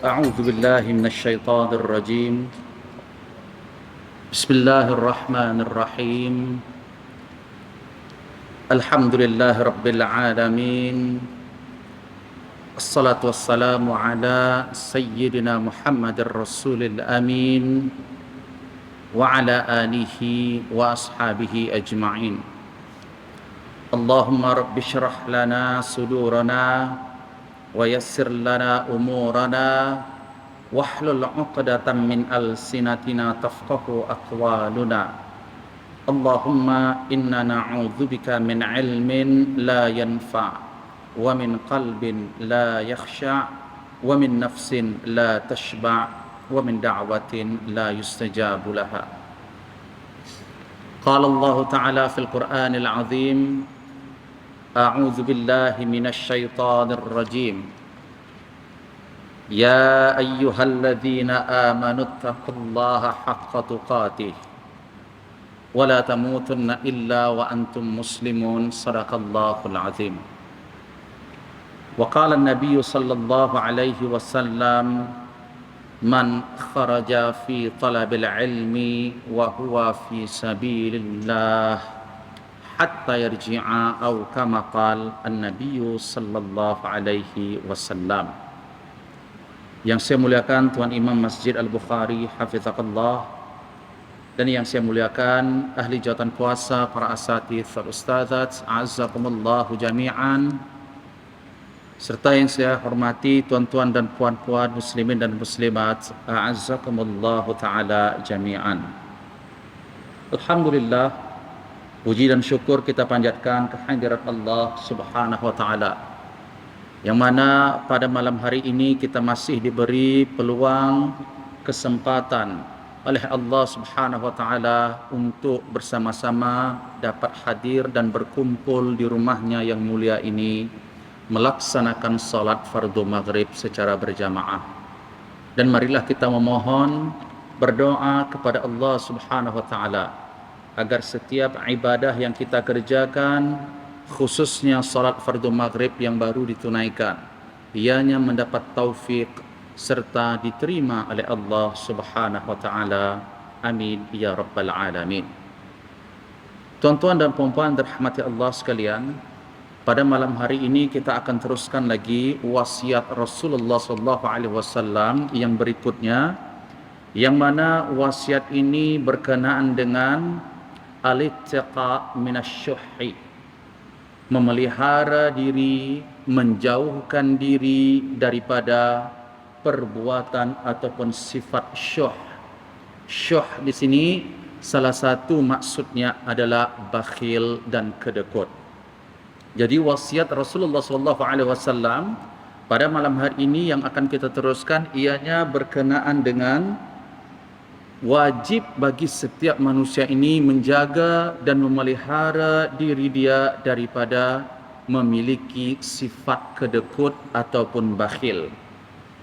أعوذ بالله من الشيطان الرجيم. بسم الله الرحمن الرحيم. الحمد لله رب العالمين. الصلاة والسلام على سيدنا محمد الرسول الأمين وعلى آله وأصحابه أجمعين. اللهم رب اشرح لنا صدورنا ويسر لنا أمورنا واحلل عقدة من ألسنتنا تفقهوا أقوالنا. اللهم إنا نعوذ بك من علم لا ينفع ومن قلب لا يخشع ومن نفس لا تشبع ومن دعوة لا يستجاب لها. قال الله تعالى في القرآن العظيم: أعوذ بالله من الشيطان الرجيم. يا أيها الذين آمنوا اتقوا الله حق تقاته ولا تموتن إلا وأنتم مسلمون. صدق الله العظيم. وقال النبي صلى الله عليه وسلم: من خرج في طلب العلم وهو في سبيل الله hatta yarji'a atau kama qala an-nabiy sallallahu alaihi wasallam. Yang saya muliakan Tuan Imam Masjid Al-Bukhari hafizahullah, dan yang saya muliakan ahli jawatan kuasa, para asatidz wal ustadzat, a'azzakumullah jami'an, serta yang saya hormati tuan-tuan dan puan-puan muslimin dan muslimat, a'azzakumullah taala jami'an. Alhamdulillah, puji dan syukur kita panjatkan kehadirat Allah Subhanahu wa taala, yang mana pada malam hari ini kita masih diberi peluang, kesempatan oleh Allah Subhanahu wa taala untuk bersama-sama dapat hadir dan berkumpul di rumahnya yang mulia ini melaksanakan salat fardu maghrib secara berjamaah. Dan marilah kita memohon, berdoa kepada Allah Subhanahu wa taala agar setiap ibadah yang kita kerjakan, khususnya salat fardu maghrib yang baru ditunaikan, ianya mendapat taufik serta diterima oleh Allah Subhanahu wa taala. Amin ya rabbal alamin. Tuan-tuan dan puan-puan dirahmati Allah sekalian, pada malam hari ini kita akan teruskan lagi wasiat Rasulullah sallallahu alaihi wasallam yang berikutnya, yang mana wasiat ini berkenaan dengan al-ittiqa minasyuhhi, memelihara diri, menjauhkan diri daripada perbuatan ataupun sifat syuh. Syuh di sini salah satu maksudnya adalah bakhil dan kedekut. Jadi wasiat Rasulullah sallallahu alaihi wasallam pada malam hari ini yang akan kita teruskan, ianya berkenaan dengan wajib bagi setiap manusia ini menjaga dan memelihara diri dia daripada memiliki sifat kedekut ataupun bakhil.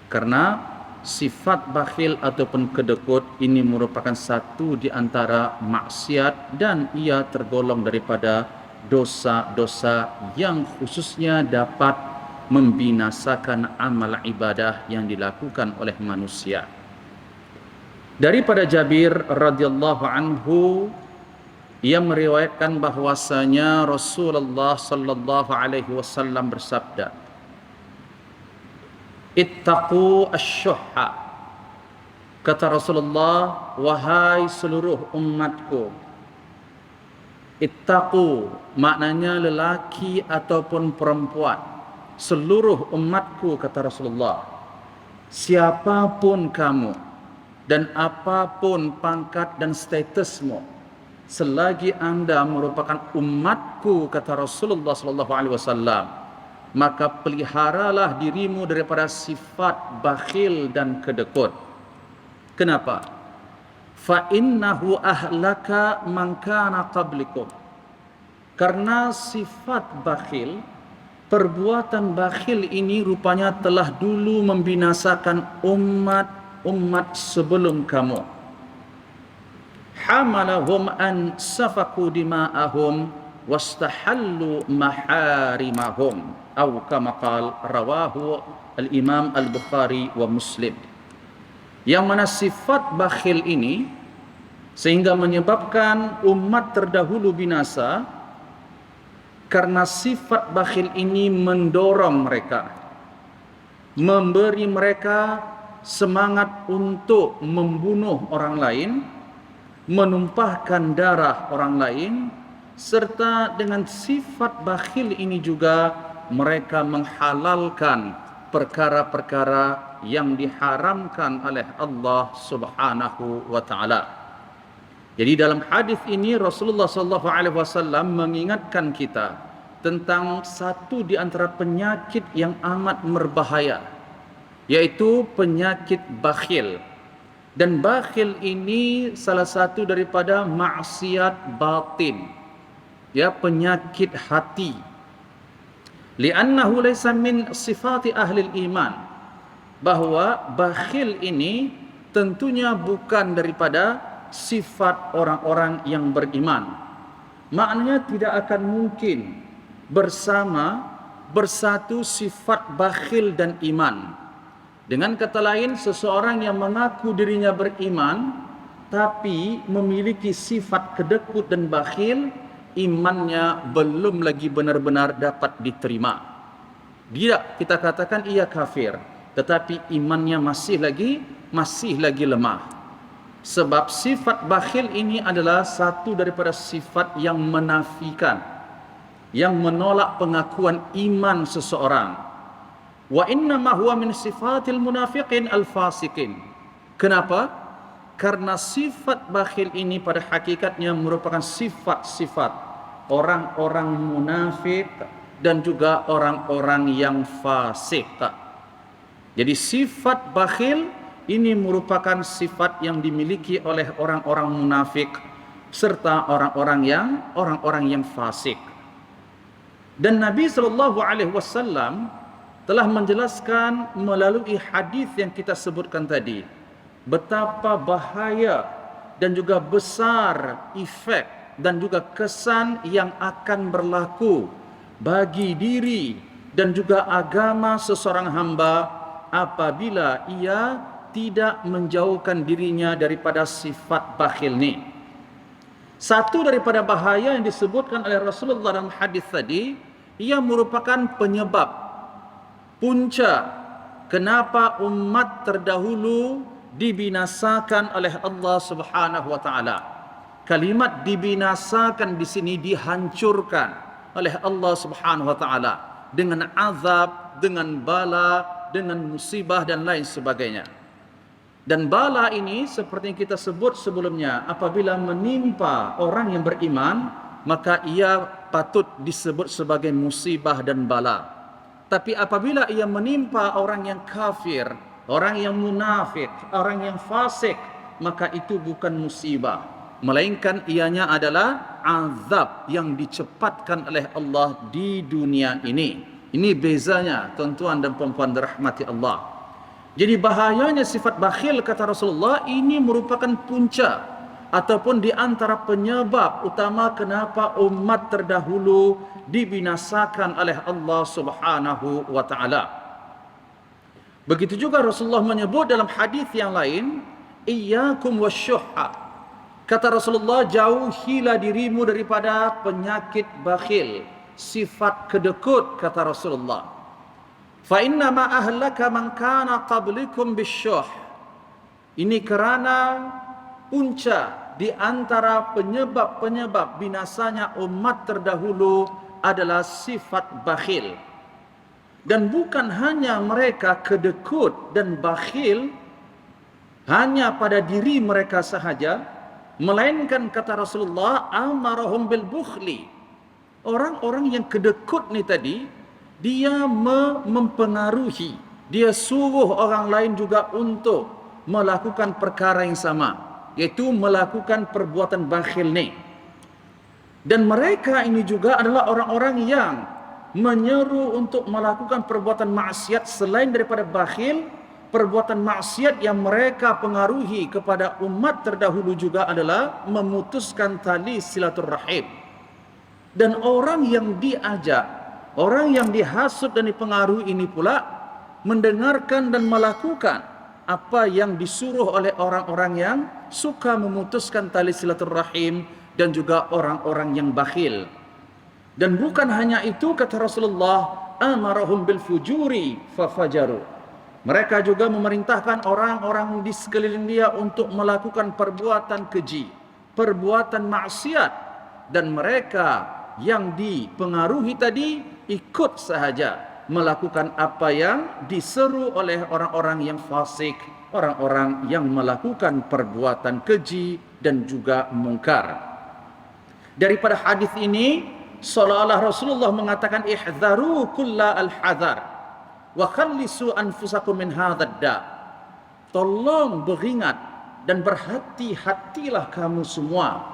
Karena sifat bakhil ataupun kedekut ini merupakan satu di antara maksiat, dan ia tergolong daripada dosa-dosa yang khususnya dapat membinasakan amal ibadah yang dilakukan oleh manusia. Daripada Jabir radhiyallahu anhu, ia meriwayatkan bahwasanya Rasulullah sallallahu alaihi wasallam bersabda, "Ittaqu asy-syuhha." Kata Rasulullah, wahai seluruh umatku. Ittaqu maknanya lelaki ataupun perempuan, seluruh umatku, kata Rasulullah. Siapapun kamu dan apapun pangkat dan statusmu, selagi anda merupakan umatku, kata Rasulullah sallallahu alaihi wasallam, maka peliharalah dirimu daripada sifat bakhil dan kedekut. Kenapa? Fa innahu ahlaka man kana qablikum. Karena sifat bakhil, perbuatan bakhil ini rupanya telah dulu membinasakan umat sebelum kamu. Hamalahum an safaku dima'ahum wastahallu maharimahum, atau kama qala rawahu Al-Imam Al-Bukhari wa Muslim, yang mana sifat bakhil ini sehingga menyebabkan umat terdahulu binasa, karena sifat bakhil ini mendorong mereka, memberi mereka semangat untuk membunuh orang lain, menumpahkan darah orang lain, serta dengan sifat bakhil ini juga mereka menghalalkan perkara-perkara yang diharamkan oleh Allah Subhanahu wa taala. Jadi dalam hadis ini Rasulullah sallallahu alaihi wasallam mengingatkan kita tentang satu di antara penyakit yang amat berbahaya, yaitu penyakit bakhil. Dan bakhil ini salah satu daripada maksiat batin, ya, penyakit hati. Li'annahu laysa min sifati ahli iman, bahwa bakhil ini tentunya bukan daripada sifat orang-orang yang beriman. Maknanya tidak akan mungkin bersatu sifat bakhil dan iman. Dengan kata lain, seseorang yang mengaku dirinya beriman tapi memiliki sifat kedekut dan bakhil, imannya belum lagi benar-benar dapat diterima. Tidak kita katakan ia kafir, tetapi imannya masih lagi lemah. Sebab sifat bakhil ini adalah satu daripada sifat yang menafikan, yang menolak pengakuan iman seseorang. Wa inna ma huwa min sifatil munafiqin al-fasiqin. Kenapa? Karena sifat bakhil ini pada hakikatnya merupakan sifat-sifat orang-orang munafik dan juga orang-orang yang fasik. Jadi sifat bakhil ini merupakan sifat yang dimiliki oleh orang-orang munafik serta orang-orang yang fasik. Dan Nabi sallallahu alaihi wasallam telah menjelaskan melalui hadis yang kita sebutkan tadi betapa bahaya dan juga besar efek dan juga kesan yang akan berlaku bagi diri dan juga agama seseorang hamba apabila ia tidak menjauhkan dirinya daripada sifat bakhil ni. Satu daripada bahaya yang disebutkan oleh Rasulullah dalam hadis tadi, ia merupakan penyebab punca kenapa umat terdahulu dibinasakan oleh Allah Subhanahu wa taala. Kalimat dibinasakan di sini dihancurkan oleh Allah Subhanahu wa taala dengan azab, dengan bala, dengan musibah dan lain sebagainya. Dan bala ini seperti yang kita sebut sebelumnya, apabila menimpa orang yang beriman, maka ia patut disebut sebagai musibah dan bala. Tapi apabila ia menimpa orang yang kafir, orang yang munafik, orang yang fasik, maka itu bukan musibah, melainkan ianya adalah azab yang dicepatkan oleh Allah di dunia ini. Ini bezanya tuan-tuan dan puan-puan dirahmati Allah. Jadi bahayanya sifat bakhil, kata Rasulullah, ini merupakan punca ataupun di antara penyebab utama kenapa umat terdahulu dibinasakan oleh Allah Subhanahu wa taala. Begitu juga Rasulullah menyebut dalam hadis yang lain, iyyakum wasyuhha. Kata Rasulullah, jauhilah dirimu daripada penyakit bakhil, sifat kedekut, kata Rasulullah. Fa inna ma ahlaka man kana qablikum bisyuh. Ini kerana punca di antara penyebab-penyebab binasanya umat terdahulu adalah sifat bakhil. Dan bukan hanya mereka kedekut dan bakhil hanya pada diri mereka sahaja, melainkan kata Rasulullah, amarahum bil bukhli. Orang-orang yang kedekut ni tadi, dia mempengaruhi, dia suruh orang lain juga untuk melakukan perkara yang sama, yaitu melakukan perbuatan bakhil ni. Dan mereka ini juga adalah orang-orang yang menyeru untuk melakukan perbuatan maksiat selain daripada bakhil. Perbuatan maksiat yang mereka pengaruhi kepada umat terdahulu juga adalah memutuskan tali silaturrahim. Dan orang yang diajak, orang yang dihasut dan dipengaruhi ini pula mendengarkan dan melakukan apa yang disuruh oleh orang-orang yang suka memutuskan tali silaturahim dan juga orang-orang yang bakhil. Dan bukan hanya itu, kata Rasulullah, amarahum bil fujuri fafajaru. Mereka juga memerintahkan orang-orang di sekeliling dia untuk melakukan perbuatan keji, perbuatan maksiat, dan mereka yang dipengaruhi tadi ikut sahaja melakukan apa yang diseru oleh orang-orang yang fasik, orang-orang yang melakukan perbuatan keji dan juga mungkar. Daripada hadis ini, seolah-olah Rasulullah mengatakan ihzaru kulla al-hazar wa khallisu anfusakum min hadzal da. Tolong beringat dan berhati-hatilah kamu semua.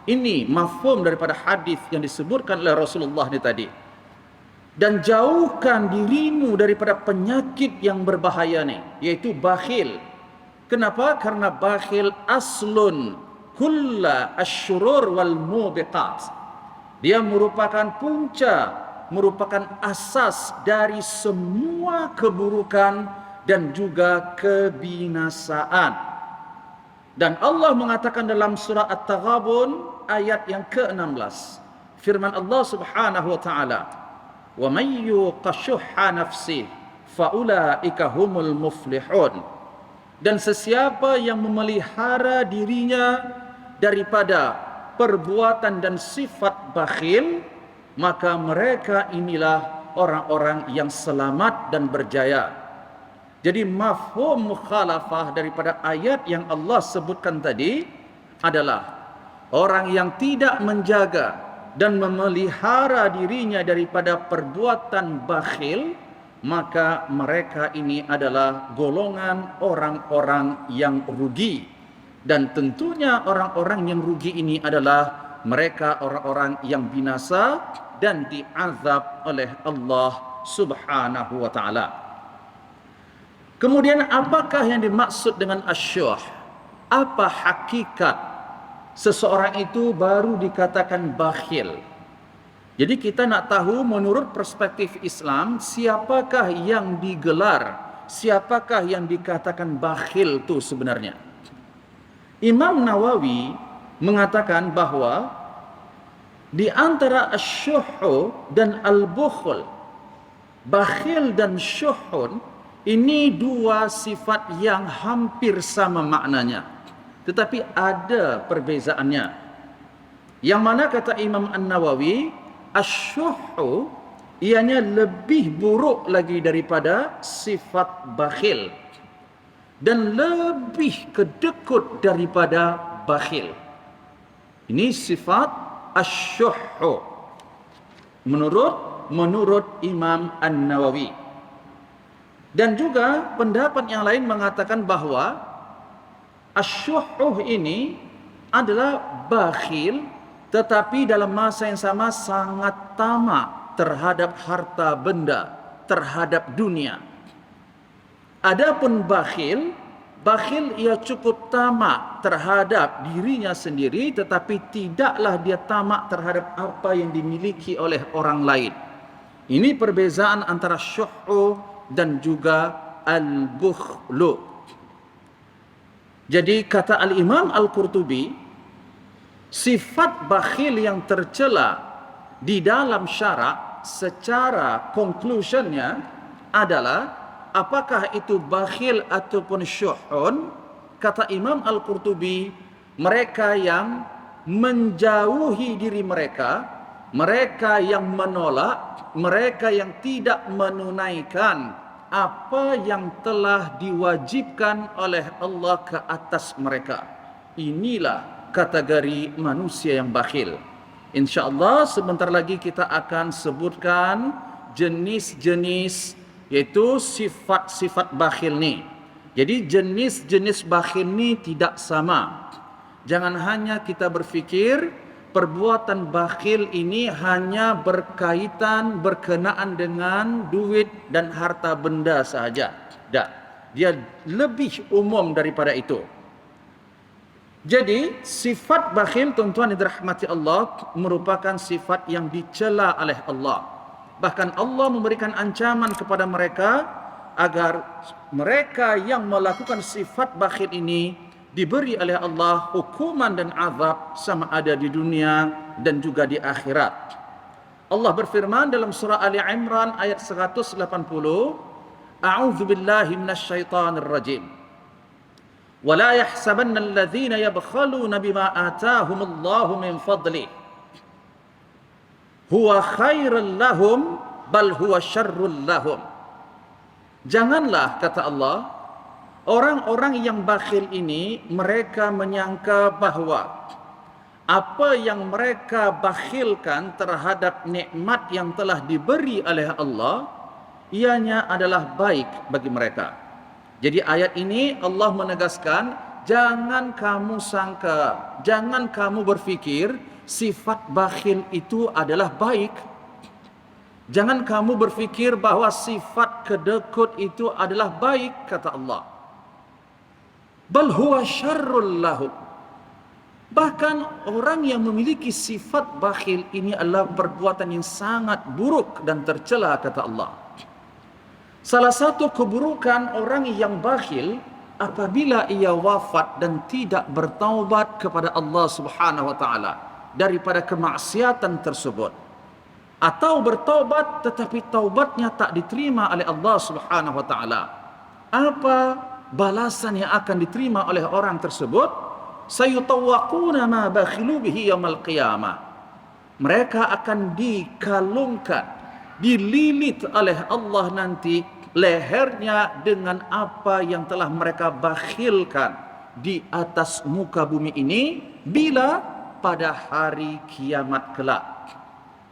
Ini mafhum daripada hadis yang disebutkan oleh Rasulullah ni tadi. Dan jauhkan dirimu daripada penyakit yang berbahaya ni, yaitu bakhil. Kenapa? Karena bakhil aslun kulla asyurur wal mubiqat. Dia merupakan punca, merupakan asas dari semua keburukan dan juga kebinasaan. Dan Allah mengatakan dalam surah At-Taghabun ayat yang ke-16, firman Allah Subhanahu wa taala, wa may yuqashuhha nafsi faulaika humul muflihun. Dan sesiapa yang memelihara dirinya daripada perbuatan dan sifat bakhil, maka mereka inilah orang-orang yang selamat dan berjaya. Jadi mafhum mukhalafah daripada ayat yang Allah sebutkan tadi adalah orang yang tidak menjaga dan memelihara dirinya daripada perbuatan bakhil, maka mereka ini adalah golongan orang-orang yang rugi. Dan tentunya orang-orang yang rugi ini adalah mereka orang-orang yang binasa dan diazab oleh Allah Subhanahu wa taala. Kemudian apakah yang dimaksud dengan asyuh? Apa hakikat seseorang itu baru dikatakan bakhil? Jadi kita nak tahu menurut perspektif Islam, siapakah yang digelar, siapakah yang dikatakan bakhil itu sebenarnya? Imam Nawawi mengatakan bahawa di antara asyuhu dan al-bukhl, bakhil dan syuhun, ini dua sifat yang hampir sama maknanya, tetapi ada perbezaannya. Yang mana kata Imam An-Nawawi, asyuhu ianya lebih buruk lagi daripada sifat bakhil dan lebih kedekut daripada bakhil. Ini sifat asyuhu menurut Imam An-Nawawi. Dan juga pendapat yang lain mengatakan bahawa asyuhu ini adalah bakhil, tetapi dalam masa yang sama sangat tamak terhadap harta benda, terhadap dunia. Adapun bakhil ia cukup tamak terhadap dirinya sendiri, tetapi tidaklah dia tamak terhadap apa yang dimiliki oleh orang lain. Ini perbezaan antara syuhu dan juga al-bukhlu. Jadi kata Al-Imam Al-Qurtubi, sifat bakhil yang tercela di dalam syarak secara conclusionnya adalah apakah itu bakhil ataupun syuhun. Kata Imam Al-Qurtubi, mereka yang menjauhi diri mereka, mereka yang menolak, mereka yang tidak menunaikan apa yang telah diwajibkan oleh Allah ke atas mereka. Inilah kategori manusia yang bakhil. InsyaAllah sebentar lagi kita akan sebutkan jenis-jenis, yaitu sifat-sifat bakhil ni. Jadi jenis-jenis bakhil ni tidak sama. Jangan hanya kita berfikir perbuatan bakhil ini hanya berkenaan dengan duit dan harta benda sahaja. Tak. Dia lebih umum daripada itu. Jadi sifat bakhil, tuan-tuan yang dirahmati Allah, merupakan sifat yang dicela oleh Allah. Bahkan Allah memberikan ancaman kepada mereka agar mereka yang melakukan sifat bakhil ini diberi oleh Allah hukuman dan azab sama ada di dunia dan juga di akhirat. Allah berfirman dalam surah Ali Imran ayat 180, A'udzu billahi minasyaitonir rajim. Wa la yahsabanna alladhina yabkhaluna bima ataahumullahu min fadlihi huwa khairal lahum bal huwa syarrul lahum. Janganlah, kata Allah, orang-orang yang bakhil ini mereka menyangka bahwa apa yang mereka bakhilkan terhadap nikmat yang telah diberi oleh Allah ianya adalah baik bagi mereka. Jadi ayat ini Allah menegaskan, jangan kamu sangka, jangan kamu berfikir sifat bakhil itu adalah baik. Jangan kamu berfikir bahwa sifat kedekut itu adalah baik, kata Allah. Bal huwa syarrul lahum. Bahkan orang yang memiliki sifat bakhil ini adalah perbuatan yang sangat buruk dan tercela, kata Allah. Salah satu keburukan orang yang bakhil apabila ia wafat dan tidak bertaubat kepada Allah Subhanahu wa taala daripada kemaksiatan tersebut, atau bertaubat tetapi taubatnya tak diterima oleh Allah Subhanahu wa taala. Apa balasan yang akan diterima oleh orang tersebut? Sayutawaquna ma bakhilu bihi yaumil qiyamah. Mereka akan dikalungkan, dililit oleh Allah nanti lehernya dengan apa yang telah mereka bakhilkan di atas muka bumi ini bila pada hari kiamat kelak.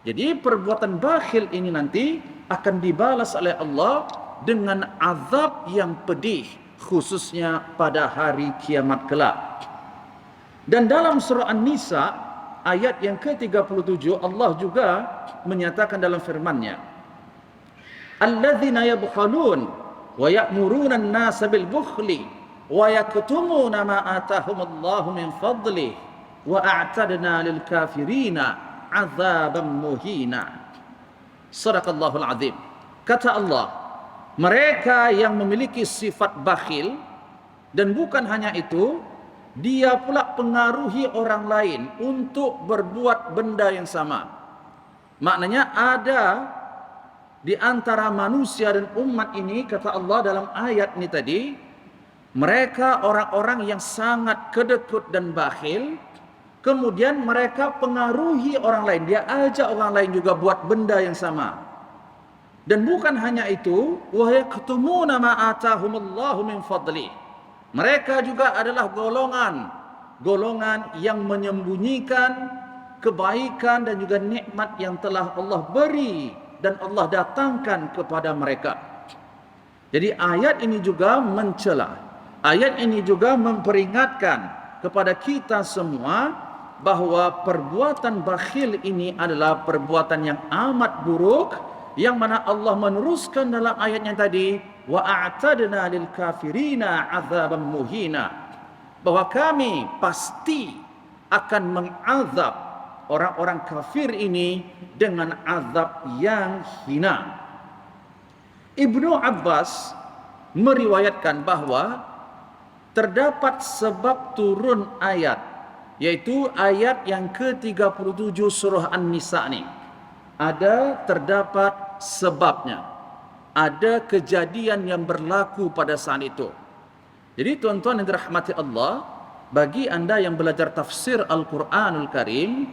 Jadi perbuatan bakhil ini nanti akan dibalas oleh Allah dengan azab yang pedih, khususnya pada hari kiamat kelak. Dan dalam surah An-Nisa ayat yang ke-37 Allah juga menyatakan dalam firman-Nya, alladzina yabkhalun wa ya'muruna an-nasa bil bukhli wa yaktumuna ma atahumullahu min fadlihi wa a'tadna lil kafirina azaban muhina. Shadaqallahul azim. Kata Allah, mereka yang memiliki sifat bakhil, dan bukan hanya itu, dia pula pengaruhi orang lain untuk berbuat benda yang sama. Maknanya ada di antara manusia dan umat ini, kata Allah dalam ayat ini tadi, mereka orang-orang yang sangat kedekut dan bakhil, kemudian mereka pengaruhi orang lain, dia ajak orang lain juga buat benda yang sama. Dan bukan hanya itu, wa yaktumuna ma atahumullahu min fadli. Mereka juga adalah golongan yang menyembunyikan kebaikan dan juga nikmat yang telah Allah beri dan Allah datangkan kepada mereka. Jadi ayat ini juga mencela, ayat ini juga memperingatkan kepada kita semua bahwa perbuatan bakhil ini adalah perbuatan yang amat buruk, yang mana Allah meneruskan dalam ayatnya tadi, wa a'tadna lil kafirina azaban muhina, bahwa kami pasti akan mengazab orang-orang kafir ini dengan azab yang hina. Ibnu Abbas meriwayatkan bahwa terdapat sebab turun ayat, yaitu ayat yang ke-37 surah An-Nisa ini. Terdapat sebabnya, ada kejadian yang berlaku pada saat itu. Jadi tuan-tuan yang dirahmati Allah, bagi anda yang belajar tafsir Al-Quranul Karim,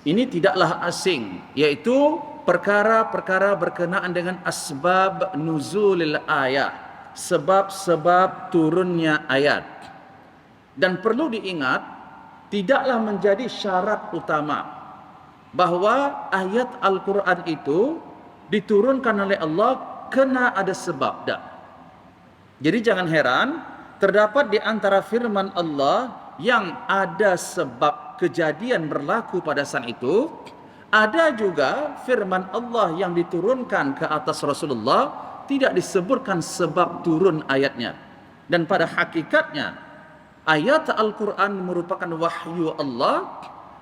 ini tidaklah asing, yaitu perkara-perkara berkenaan dengan asbab nuzulil ayat, sebab-sebab turunnya ayat. Dan perlu diingat, tidaklah menjadi syarat utama bahwa ayat Al-Quran itu diturunkan oleh Allah kena ada sebab. Dah. Jadi jangan heran, terdapat di antara firman Allah yang ada sebab kejadian berlaku pada saat itu. Ada juga firman Allah yang diturunkan ke atas Rasulullah, tidak disebutkan sebab turun ayatnya. Dan pada hakikatnya, ayat Al-Quran merupakan wahyu Allah.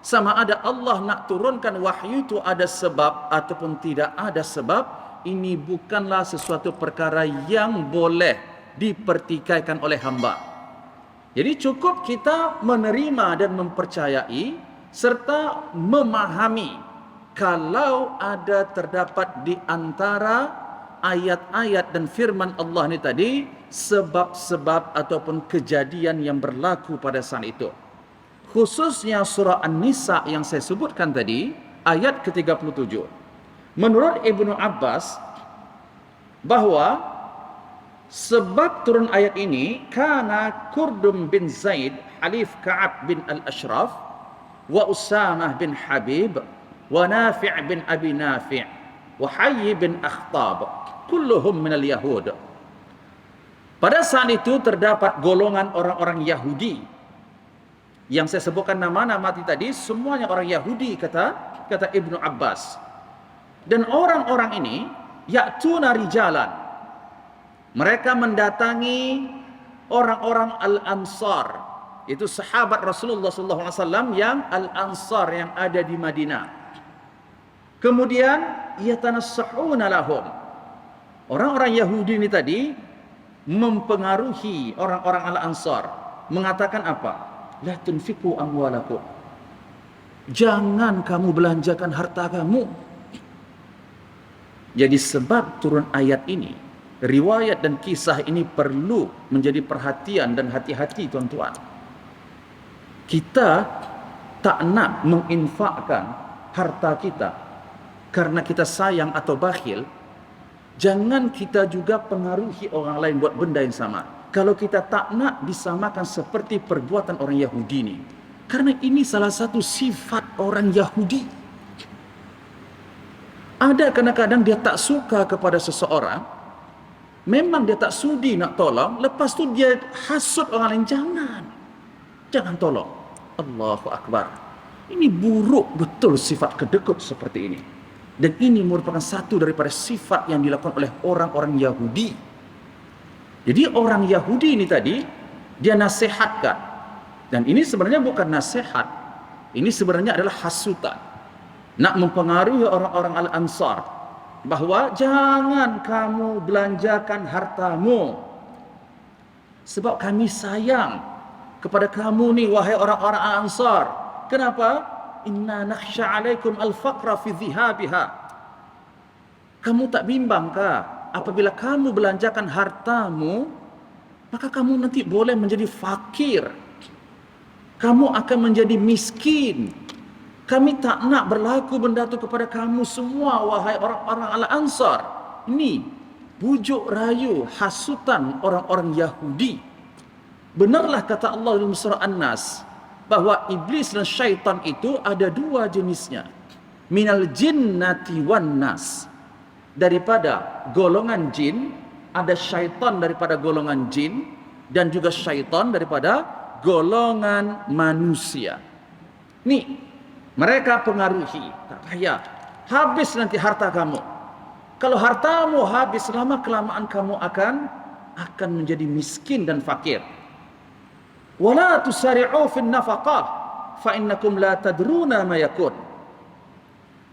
Sama ada Allah nak turunkan wahyu itu ada sebab ataupun tidak ada sebab, ini bukanlah sesuatu perkara yang boleh dipertikaikan oleh hamba. Jadi cukup kita menerima dan mempercayai serta memahami kalau ada terdapat di antara ayat-ayat dan firman Allah ini tadi sebab-sebab ataupun kejadian yang berlaku pada saat itu. Khususnya surah An-Nisa yang saya sebutkan tadi, ayat ke-37. Menurut Ibnu Abbas, bahwa sebab turun ayat ini karena Kurdum bin Zaid, Halif Ka'ab bin Al-Ashraf, wa Usamah bin Habib, wa Nafi' bin Abi Nafi', wa Hayy bin Akhtab, kulluhum minal Yahud. Pada saat itu terdapat golongan orang-orang Yahudi yang saya sebutkan nama-nama tadi, semuanya orang Yahudi, kata Ibnu Abbas. Dan orang-orang ini ya'tuna rijalan, mereka mendatangi orang-orang Al-Ansar, itu sahabat Rasulullah SAW yang Al-Ansar yang ada di Madinah. Kemudian yatanassahuna lahum, orang-orang Yahudi ini tadi mempengaruhi orang-orang Al-Ansar, mengatakan apa? La tunfiqu amwalakum, jangan kamu belanjakan harta kamu. Jadi sebab turun ayat ini, riwayat dan kisah ini perlu menjadi perhatian dan hati-hati tuan-tuan. Kita tak nak menginfakkan harta kita karena kita sayang atau bakhil. Jangan kita juga pengaruhi orang lain buat benda yang sama. Kalau kita tak nak disamakan seperti perbuatan orang Yahudi ini. Karena ini salah satu sifat orang Yahudi. Ada kadang-kadang dia tak suka kepada seseorang, memang dia tak sudi nak tolong, lepas tu dia hasut orang lain. Jangan tolong. Allahu Akbar. Ini buruk betul sifat kedekut seperti ini. Dan ini merupakan satu daripada sifat yang dilakukan oleh orang-orang Yahudi. Jadi orang Yahudi ini tadi, dia nasihatkan. Dan ini sebenarnya bukan nasihat. Ini sebenarnya adalah hasutan. Nak mempengaruhi orang-orang Al-Ansar, bahawa jangan kamu belanjakan hartamu, sebab kami sayang kepada kamu ni, wahai orang-orang Al-Ansar. Kenapa? Inna nakhsha alaikum al-faqra fi dhihabiha. Kamu tak bimbangkah apabila kamu belanjakan hartamu, maka kamu nanti boleh menjadi fakir, kamu akan menjadi miskin. Kami tak nak berlaku benda itu kepada kamu semua, wahai orang-orang Al-Ansar. Ini bujuk rayu, hasutan orang-orang Yahudi. Benarlah kata Allah dalam surah An-Nas, bahawa iblis dan syaitan itu ada dua jenisnya. Minal jinnati wan nas, daripada golongan jin, ada syaitan daripada golongan jin, dan juga syaitan daripada golongan manusia. Nih, mereka pengaruhi. Tak payah, habis nanti harta kamu. Kalau hartamu habis, lama-kelamaan kamu akan menjadi miskin dan fakir. Wala tusari'u fin nafaqah fa innakum la tadruna ma yakun.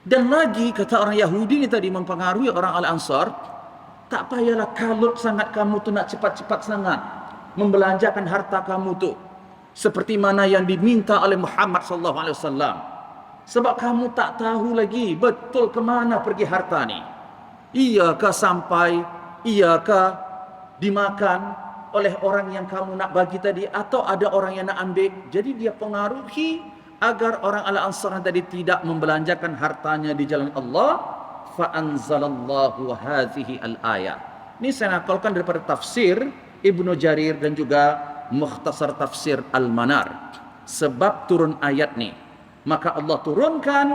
Dan lagi kata orang Yahudi ni tadi mempengaruhi orang Al-Ansar, tak payahlah kalut sangat kamu tu nak cepat-cepat sangat membelanjakan harta kamu tu seperti mana yang diminta oleh Muhammad sallallahu alaihi wasallam. Sebab kamu tak tahu lagi betul ke mana pergi harta ni. Iyakah sampai, iyakah dimakan oleh orang yang kamu nak bagi tadi, atau ada orang yang nak ambil. Jadi dia pengaruhi agar orang Al-Ansar tadi tidak membelanjakan hartanya di jalan Allah. Fa anzalallahu hadhihi al-ayat. Ini saya nakalkan daripada tafsir Ibnu Jarir dan juga Mukhtasar Tafsir Al-Manar. Sebab turun ayat ni, maka Allah turunkan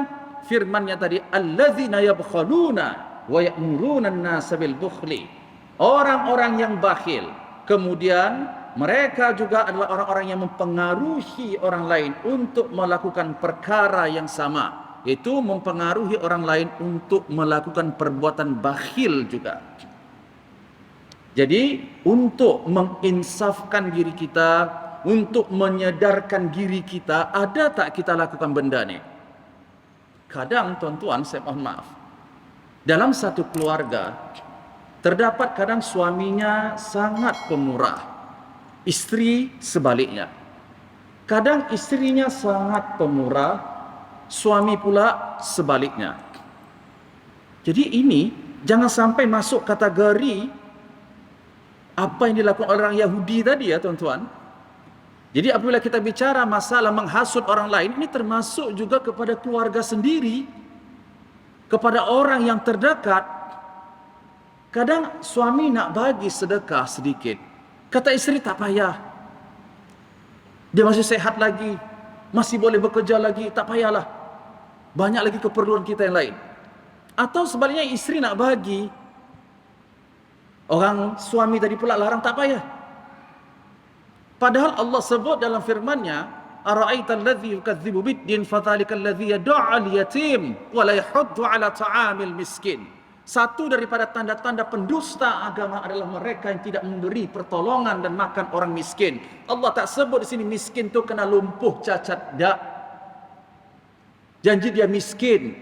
firman-Nya tadi, alladzina yabkhaluna wa ya'muruna an-nasa bil bukhli. Orang-orang yang bakhil, kemudian mereka juga adalah orang-orang yang mempengaruhi orang lain untuk melakukan perkara yang sama, yaitu mempengaruhi orang lain untuk melakukan perbuatan bakhil juga. Jadi untuk menginsafkan diri kita, untuk menyedarkan diri kita, ada tak kita lakukan benda ni? Kadang tuan-tuan, saya mohon maaf, Dalam satu keluarga terdapat kadang suaminya sangat pemurah, istri sebaliknya. Kadang istrinya sangat pemurah, suami pula sebaliknya. Jadi ini jangan sampai masuk kategori apa yang dilakukan orang Yahudi tadi ya tuan-tuan. Jadi apabila kita bicara masalah menghasut orang lain, ini termasuk juga kepada keluarga sendiri, kepada orang yang terdekat. Kadang suami nak bagi sedekah sedikit, kata istri tak payah, dia masih sehat lagi, masih boleh bekerja lagi, tak payahlah, banyak lagi keperluan kita yang lain. Atau sebaliknya istri nak bagi, orang suami tadi pula larang, tak payah. Padahal Allah sebut dalam firman-Nya, ara'aital ladzi yukadzibu bid-din fadzalikal ladzi yad'al yatim wa la yahuddu 'ala ta'amil miskin. Satu daripada tanda-tanda pendusta agama adalah mereka yang tidak memberi pertolongan dan makan orang miskin. Allah tak sebut di sini miskin tu kena lumpuh cacat, tak. Janji dia miskin.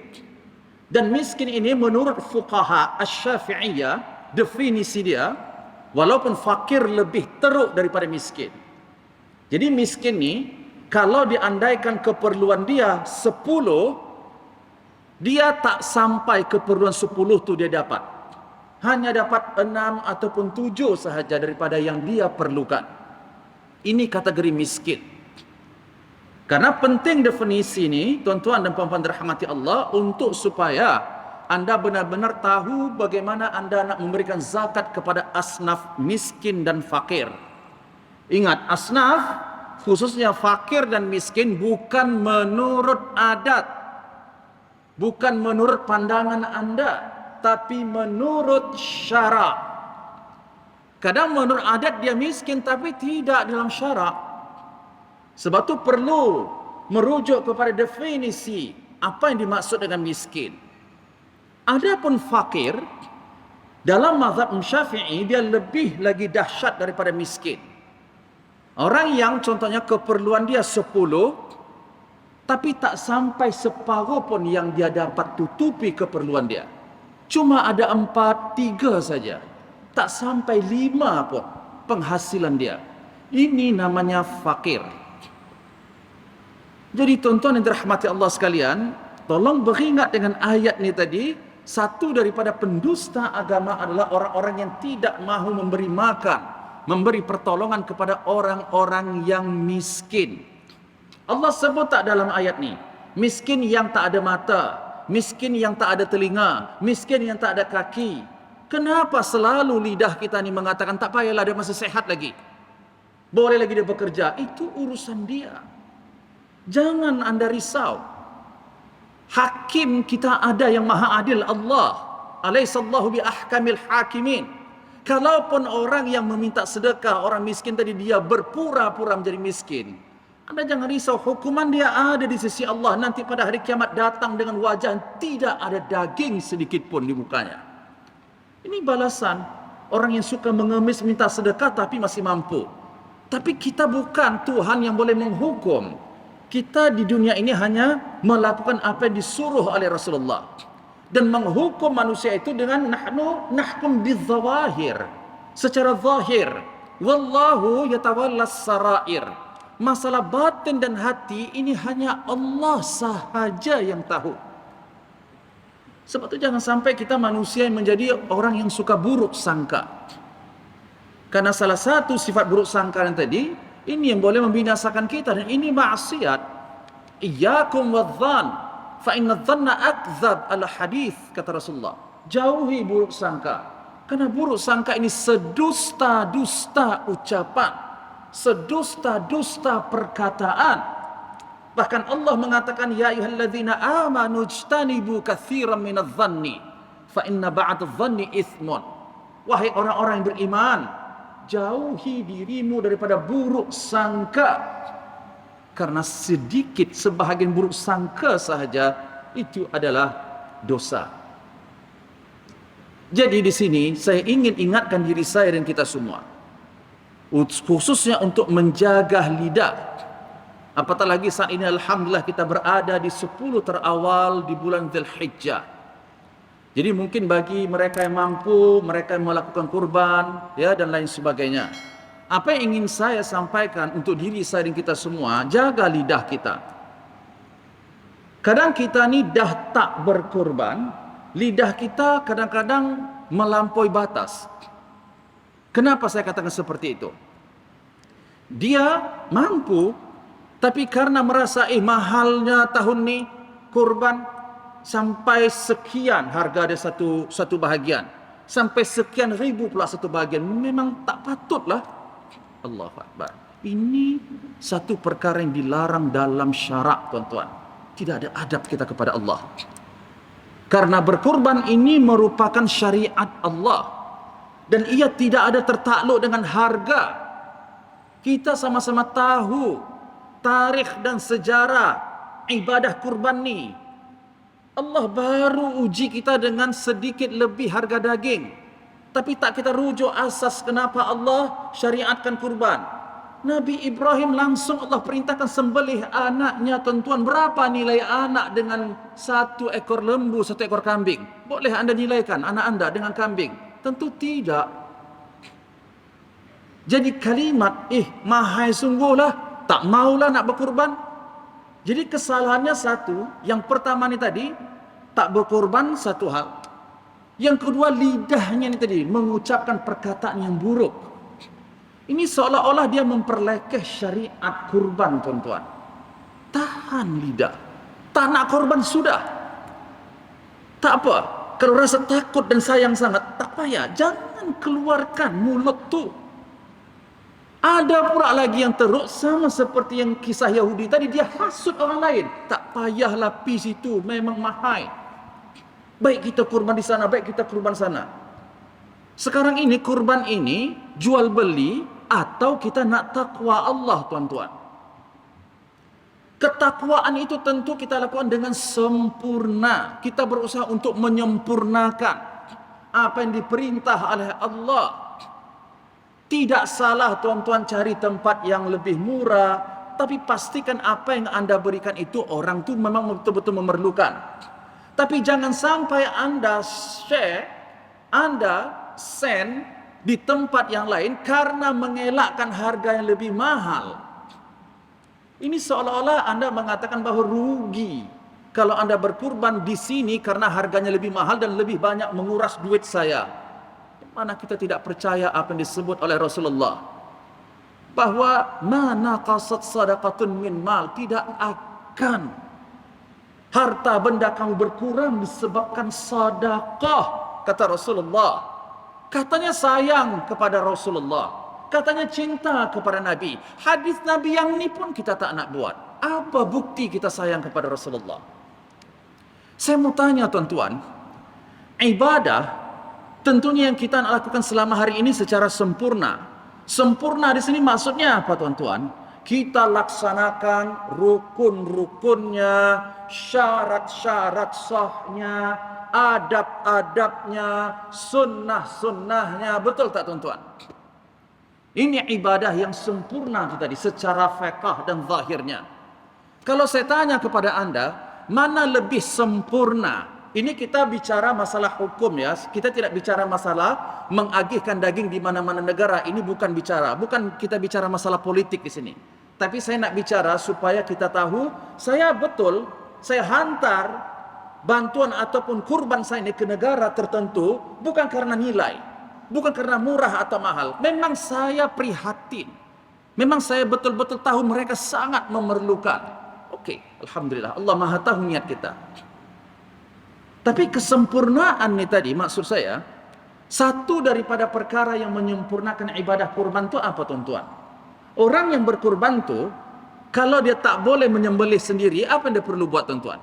Dan miskin ini menurut fuqaha Asy-Syafi'iyah, definisi dia, walaupun fakir lebih teruk daripada miskin. Jadi miskin ni, kalau diandaikan keperluan dia 10, dia tak sampai keperluan 10 tu dia dapat. Hanya dapat 6 ataupun 7 sahaja daripada yang dia perlukan. Ini kategori miskin. Karena penting definisi ini, tuan-tuan dan puan-puan dirahmati Allah, untuk supaya anda benar-benar tahu bagaimana anda nak memberikan zakat kepada asnaf miskin dan fakir. Ingat, asnaf, khususnya fakir dan miskin, bukan menurut adat, bukan menurut pandangan anda, tapi menurut syarak. Kadang menurut adat dia miskin, tapi tidak dalam syarak. Sebab itu perlu merujuk kepada definisi apa yang dimaksud dengan miskin. Adapun fakir, dalam mazhab Syafi'i, dia lebih lagi dahsyat daripada miskin. Orang yang contohnya keperluan dia 10, tapi tak sampai separuh pun yang dia dapat tutupi keperluan dia. Cuma ada 4, 3 saja. Tak sampai 5 pun penghasilan dia. Ini namanya fakir. Jadi tuan-tuan yang dirahmati Allah sekalian, tolong beringat dengan ayat ni tadi. Satu daripada pendusta agama adalah orang-orang yang tidak mahu memberi makan, memberi pertolongan kepada orang-orang yang miskin. Allah sebut tak dalam ayat ni, miskin yang tak ada mata, miskin yang tak ada telinga, miskin yang tak ada kaki. Kenapa selalu lidah kita ni mengatakan tak payahlah, dia masih sehat lagi, boleh lagi dia bekerja? Itu urusan dia. Jangan anda risau. Hakim kita ada yang maha adil, Allah. Alaihissallahu bi ahkamil hakimin. Kalaupun orang yang meminta sedekah, orang miskin tadi, dia berpura-pura menjadi miskin, anda jangan risau, hukuman dia ada di sisi Allah. Nanti pada hari kiamat datang dengan wajah tidak ada daging sedikit pun di mukanya. Ini balasan orang yang suka mengemis minta sedekah tapi masih mampu. Tapi kita bukan Tuhan yang boleh menghukum. Kita di dunia ini hanya melakukan apa yang disuruh oleh Rasulullah. Dan menghukum manusia itu dengan nahkum bidzawahir, secara zahir. Wallahu yatawallas sarair. Masalah batin dan hati ini hanya Allah sahaja yang tahu. Sebab itu jangan sampai kita manusia yang menjadi orang yang suka buruk sangka. Karena salah satu sifat buruk sangka yang tadi, ini yang boleh membinasakan kita, dan ini maksiat. Iyyakum wadh-dhann fa inna dhanna akdzab al-hadits, kata Rasulullah. Jauhi buruk sangka, karena buruk sangka ini sedusta-dusta ucapan, sedusta-dusta perkataan. Bahkan Allah mengatakan, ya ayyuhalladzina amanu ijtanibu katsiran minadh-dhanni fa inna ba'dadh-dhanni itsmun. Wahai orang-orang yang beriman, jauhi dirimu daripada buruk sangka, karena sedikit sebahagian buruk sangka sahaja itu adalah dosa. Jadi di sini saya ingin ingatkan diri saya dan kita semua, khususnya untuk menjaga lidah. Apatah lagi saat ini alhamdulillah kita berada di 10 terawal di bulan Dzulhijjah. Jadi mungkin bagi mereka yang mampu, mereka yang melakukan kurban, ya, dan lain sebagainya. Apa yang ingin saya sampaikan untuk diri saya dan kita semua, jaga lidah kita. Kadang kita ni dah tak berkurban, lidah kita kadang-kadang melampaui batas. Kenapa saya katakan seperti itu? Dia mampu, tapi karena merasa mahalnya tahun ni kurban, sampai sekian harga dia satu bahagian, sampai sekian ribu pula satu bahagian, memang tak patutlah. Allahu Akbar. Ini satu perkara yang dilarang dalam syarak, tuan-tuan. Tidak ada adab kita kepada Allah. Karena berkurban ini merupakan syariat Allah, dan ia tidak ada tertakluk dengan harga. Kita sama-sama tahu tarikh dan sejarah ibadah kurban ni. Allah baru uji kita dengan sedikit lebih harga daging, tapi tak kita rujuk asas kenapa Allah syariatkan kurban. Nabi Ibrahim langsung Allah perintahkan sembelih anaknya, tuan-tuan. Berapa nilai anak dengan satu ekor lembu, satu ekor kambing? Boleh anda nilaikan anak anda dengan kambing? Tentu tidak. Jadi kalimat mahal sungguhlah, tak maulah nak berkurban. Jadi kesalahannya satu, yang pertama ni tadi, tak berkorban satu hal. Yang kedua, lidahnya ni tadi, mengucapkan perkataan yang buruk. Ini seolah-olah dia memperlekeh syariat kurban, tuan-tuan. Tahan lidah. Tak nak korban sudah. Tak apa. Kalau rasa takut dan sayang sangat, tak payah. Jangan keluarkan mulut tu. Ada pula lagi yang teruk, sama seperti yang kisah Yahudi tadi, dia hasut orang lain. Tak payahlah pergi situ, memang mahal. Baik kita kurban di sana, baik kita kurban sana. Sekarang ini kurban ini jual beli atau kita nak takwa Allah, tuan-tuan. Ketakwaan itu tentu kita lakukan dengan sempurna. Kita berusaha untuk menyempurnakan apa yang diperintah oleh Allah. Tidak salah, tuan-tuan, cari tempat yang lebih murah, tapi pastikan apa yang anda berikan itu orang tu memang betul-betul memerlukan. Tapi jangan sampai anda share, anda send di tempat yang lain karena mengelakkan harga yang lebih mahal. Ini seolah-olah anda mengatakan bahawa rugi kalau anda berkurban di sini karena harganya lebih mahal dan lebih banyak menguras duit saya. Mana kita tidak percaya apa yang disebut oleh Rasulullah, bahawa mana qasad sadaqatun min mal, tidak akan harta benda kamu berkurang disebabkan sedekah, kata Rasulullah. Katanya sayang kepada Rasulullah, katanya cinta kepada Nabi. Hadis Nabi yang ni pun kita tak nak buat. Apa bukti kita sayang kepada Rasulullah? Saya mau tanya, tuan-tuan, ibadah tentunya yang kita nak lakukan selama hari ini secara sempurna. Sempurna di sini maksudnya apa, tuan-tuan? Kita laksanakan rukun-rukunnya, syarat-syarat sahnya, adab-adabnya, sunnah-sunnahnya. Betul tak, tuan-tuan? Ini ibadah yang sempurna itu tadi secara fiqh dan zahirnya. Kalau saya tanya kepada anda, mana lebih sempurna? Ini kita bicara masalah hukum, ya. Kita tidak bicara masalah mengagihkan daging di mana-mana negara. Ini bukan kita bicara masalah politik di sini. Tapi saya nak bicara supaya kita tahu, saya hantar bantuan ataupun kurban saya ini ke negara tertentu bukan karena nilai, bukan karena murah atau mahal. Memang saya prihatin. Memang saya betul-betul tahu mereka sangat memerlukan. Okey, alhamdulillah, Allah Maha tahu niat kita. Tapi kesempurnaan ni tadi, maksud saya, satu daripada perkara yang menyempurnakan ibadah kurban tu apa, tuan-tuan? Orang yang berkurban tu, kalau dia tak boleh menyembelih sendiri, apa yang dia perlu buat, tuan-tuan?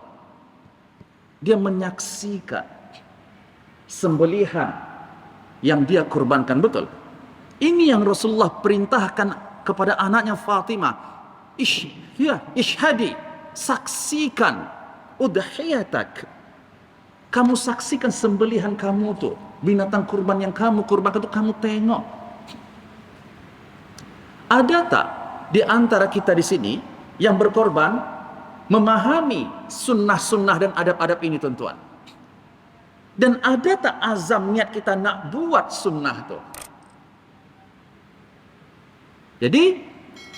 Dia menyaksikan sembelihan yang dia kurbankan, betul? Ini yang Rasulullah perintahkan kepada anaknya Fatimah. Ishhadi, saksikan udhiyatak. Kamu saksikan sembelihan kamu tu, binatang kurban yang kamu kurbankan tu, kamu tengok. Ada tak di antara kita di sini yang berkorban memahami sunnah-sunnah dan adab-adab ini, tuan-tuan? Dan ada tak azam niat kita nak buat sunnah tu? Jadi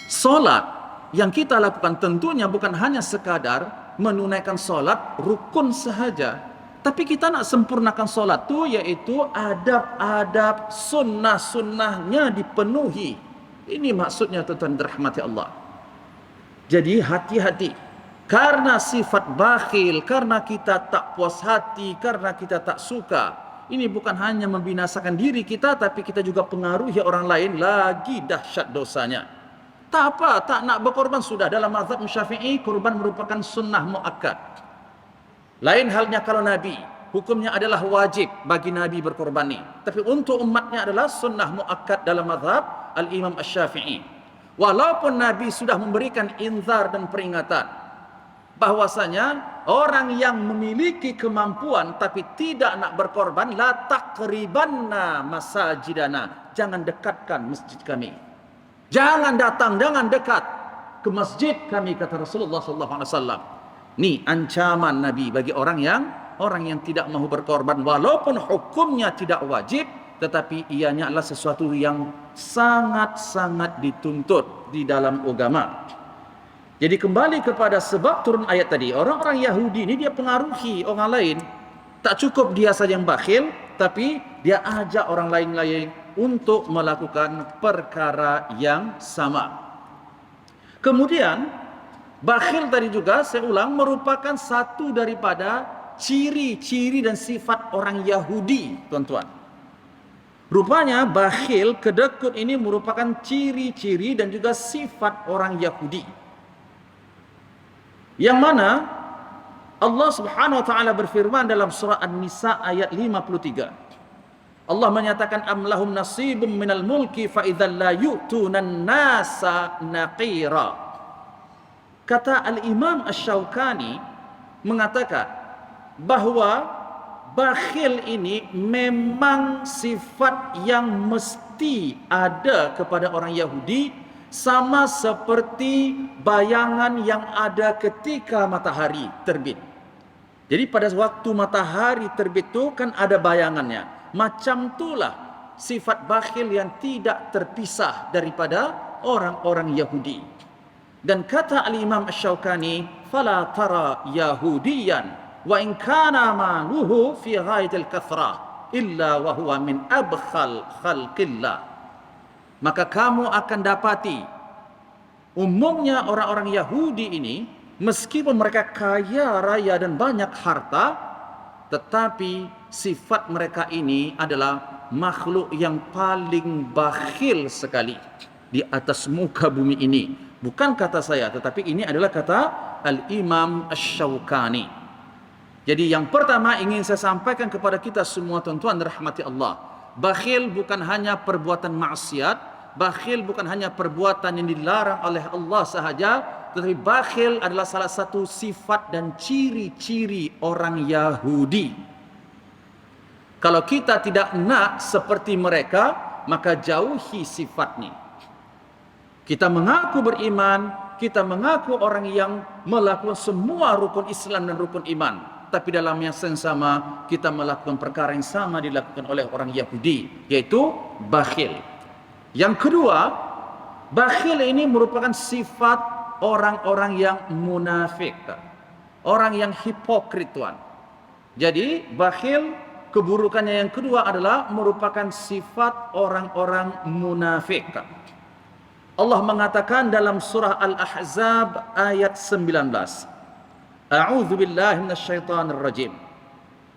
solat yang kita lakukan tentunya bukan hanya sekadar menunaikan solat rukun sahaja, tapi kita nak sempurnakan solat tu iaitu adab-adab sunnah-sunnahnya dipenuhi. Ini maksudnya tuan-tuan dirahmati Allah. Jadi hati-hati. Karena sifat bakhil, karena kita tak puas hati, karena kita tak suka, ini bukan hanya membinasakan diri kita, tapi kita juga pengaruhi orang lain, lagi dahsyat dosanya. Tak apa, tak nak berkorban sudah. Dalam mazhab Syafi'i, korban merupakan sunnah muakkad. Lain halnya kalau Nabi, hukumnya adalah wajib bagi Nabi berkorban ni. Tapi untuk umatnya adalah sunnah muakkad dalam mazhab Al-Imam Asy-Syafi'i. Walaupun Nabi sudah memberikan inzar dan peringatan bahwasanya orang yang memiliki kemampuan tapi tidak nak berkorban, la taqribanna masajidana, jangan dekatkan masjid kami. Jangan datang, jangan dekat ke masjid kami, kata Rasulullah sallallahu alaihi wasallam. Ni ancaman Nabi bagi orang yang tidak mahu berkorban, walaupun hukumnya tidak wajib, tetapi ianya adalah sesuatu yang sangat-sangat dituntut di dalam agama. Jadi kembali kepada sebab turun ayat tadi, orang-orang Yahudi ini dia pengaruhi orang lain. Tak cukup dia saja yang bakhil, tapi dia ajak orang lain-lain untuk melakukan perkara yang sama. Kemudian bakhil tadi juga saya ulang merupakan satu daripada ciri-ciri dan sifat orang Yahudi, tuan-tuan. Rupanya bakhil, kedekut ini merupakan ciri-ciri dan juga sifat orang Yahudi. Yang mana Allah Subhanahu wa taala berfirman dalam surah An-Nisa ayat 53. Allah menyatakan am lahum nasibum minal mulki fa idzal la yu'tunan nasa naqira. Kata Al-Imam Asy-Syaukani mengatakan bahwa bakhil ini memang sifat yang mesti ada kepada orang Yahudi, sama seperti bayangan yang ada ketika matahari terbit. Jadi pada waktu matahari terbit itu kan ada bayangannya. Macam itulah sifat bakhil yang tidak terpisah daripada orang-orang Yahudi. Dan kata Al-Imam Asy-Syaukani, fala tara yahudiyan wa in kana maluhu fi ghayatil kathrah illa wa huwa min abkhal khalqillah. Maka kamu akan dapati umumnya orang-orang Yahudi ini, meskipun mereka kaya raya dan banyak harta, tetapi sifat mereka ini adalah makhluk yang paling bakhil sekali di atas muka bumi ini. Bukan kata saya, tetapi ini adalah kata Al-Imam Asy-Syaukani. Jadi yang pertama ingin saya sampaikan kepada kita semua, tuan-tuan rahmati Allah, bakhil bukan hanya perbuatan maksiat, bakhil bukan hanya perbuatan yang dilarang oleh Allah sahaja, tetapi bakhil adalah salah satu sifat dan ciri-ciri orang Yahudi. Kalau kita tidak nak seperti mereka, maka jauhi sifat ini. Kita mengaku beriman, kita mengaku orang yang melakukan semua rukun Islam dan rukun iman, tapi dalam yang sama kita melakukan perkara yang sama dilakukan oleh orang Yahudi, yaitu bakhil. Yang kedua, bakhil ini merupakan sifat orang-orang yang munafik, orang yang hipokrit, tuan. Jadi bakhil, keburukannya yang kedua adalah merupakan sifat orang-orang munafik. Allah mengatakan dalam surah Al-Ahzab ayat 19, A'udzu billahi minasyaitonir rajim.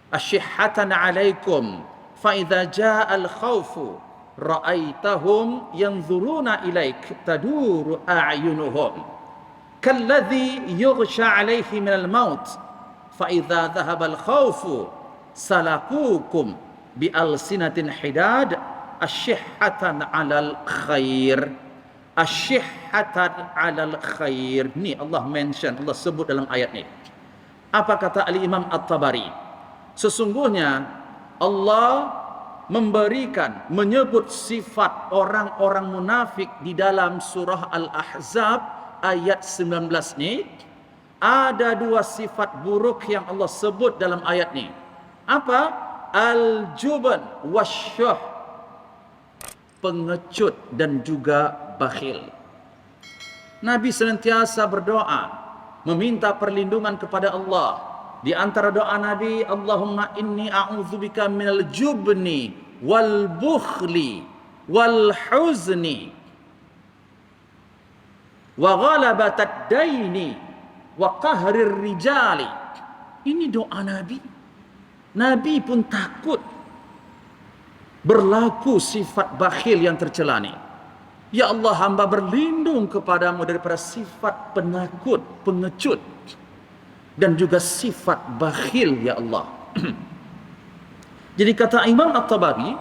Asyihhatan 'alaikum fa idza ja'al khaufu ra'aitahum yanzuruna ilaik taduru a'yunuhum kalladhi yughsha 'alaihi minal maut fa idza dhahaba al-khaufu salakukum bi alsinatin hidad asyihhatan 'alal khair. Asyihhatan 'alal khair. Ni Allah mention, Allah sebut dalam ayat ni. Apa kata Al-Imam At-Tabari? Sesungguhnya Allah menyebut sifat orang-orang munafik di dalam surah Al-Ahzab ayat 19 ni. Ada dua sifat buruk yang Allah sebut dalam ayat ni. Apa? al-jubn wasyuh, pengecut dan juga bakhil. Nabi senantiasa berdoa meminta perlindungan kepada Allah. Di antara doa Nabi, Allahumma inni a'udzubika minal jubni wal bukhli wal huzni wa ghalabatad daini wa qahrir rijali. Ini doa Nabi. Nabi pun takut berlaku sifat bakhil yang tercela ni. Ya Allah, hamba berlindung kepadamu daripada sifat penakut, pengecut dan juga sifat bakhil, ya Allah. Jadi kata Imam At-Tabari,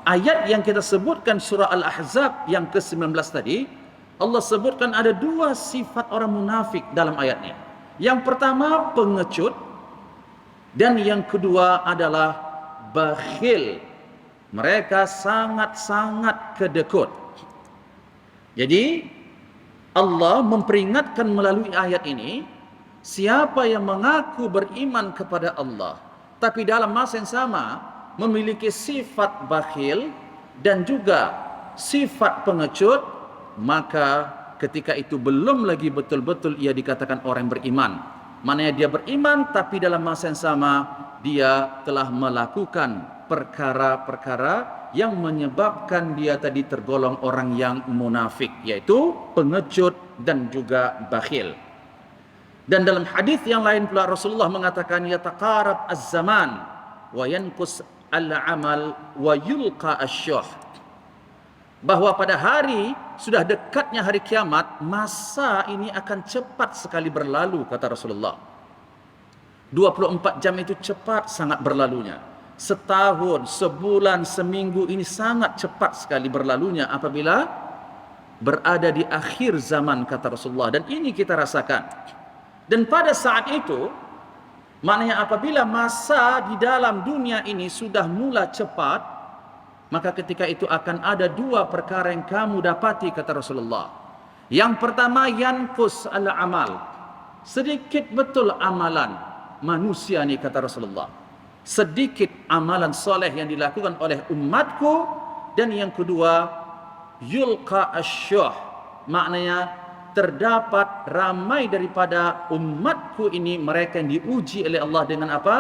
ayat yang kita sebutkan surah Al-Ahzab yang ke-19 tadi, Allah sebutkan ada dua sifat orang munafik dalam ayat ini. Yang pertama pengecut, dan yang kedua adalah bakhil. Mereka sangat-sangat kedekut. Jadi Allah memperingatkan melalui ayat ini, siapa yang mengaku beriman kepada Allah tapi dalam masa yang sama memiliki sifat bakhil dan juga sifat pengecut, maka ketika itu belum lagi betul-betul ia dikatakan orang yang beriman. Maknanya dia beriman tapi dalam masa yang sama dia telah melakukan perkara-perkara yang menyebabkan dia tadi tergolong orang yang munafik, yaitu pengecut dan juga bakhil. Dan dalam hadis yang lain pula Rasulullah mengatakan, yataqarab az-zaman wa yanqus al-amal wa yulqa asy-syuh. Bahwa pada hari sudah dekatnya hari kiamat, masa ini akan cepat sekali berlalu, kata Rasulullah. 24 jam itu cepat sangat berlalunya. Setahun, sebulan, seminggu ini sangat cepat sekali berlalunya apabila berada di akhir zaman, kata Rasulullah. Dan ini kita rasakan. Dan pada saat itu, maknanya apabila masa di dalam dunia ini sudah mula cepat, maka ketika itu akan ada dua perkara yang kamu dapati, kata Rasulullah. Yang pertama, yanqus al-amal. Sedikit betul amalan manusia ni, kata Rasulullah. Sedikit amalan soleh yang dilakukan oleh umatku. Dan yang kedua, yulqa asy-syuh. Maknanya terdapat ramai daripada umatku ini, mereka yang diuji oleh Allah dengan apa?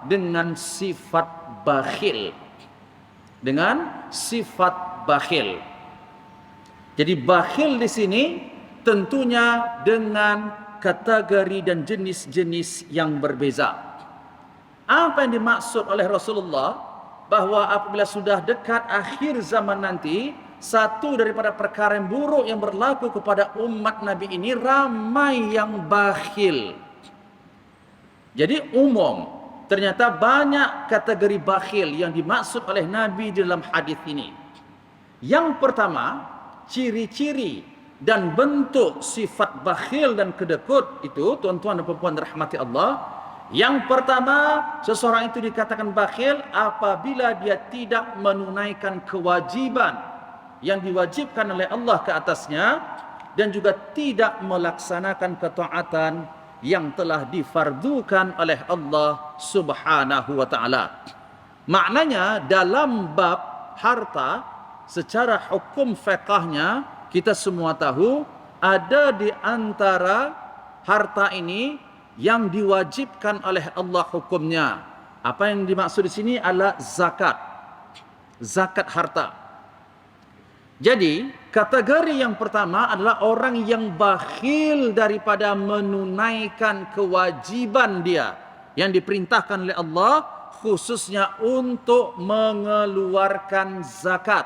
Dengan sifat bakhil. Dengan sifat bakhil. Jadi bakhil di sini tentunya dengan kategori dan jenis-jenis yang berbeza. Apa yang dimaksud oleh Rasulullah bahwa apabila sudah dekat akhir zaman nanti, satu daripada perkara yang buruk yang berlaku kepada umat Nabi ini, ramai yang bakhil. Jadi umum, ternyata banyak kategori bakhil yang dimaksud oleh Nabi di dalam hadis ini. Yang pertama, ciri-ciri dan bentuk sifat bakhil dan kedekut itu, tuan-tuan dan puan-puan dirahmati Allah. Yang pertama, seseorang itu dikatakan bakhil apabila dia tidak menunaikan kewajiban yang diwajibkan oleh Allah ke atasnya, dan juga tidak melaksanakan ketaatan yang telah difardukan oleh Allah Subhanahu wa taala. Maknanya dalam bab harta, secara hukum fiqahnya kita semua tahu ada di antara harta ini yang diwajibkan oleh Allah hukumnya. Apa yang dimaksud di sini adalah zakat. Zakat harta. Jadi, kategori yang pertama adalah orang yang bakhil daripada menunaikan kewajiban dia yang diperintahkan oleh Allah, khususnya untuk mengeluarkan zakat.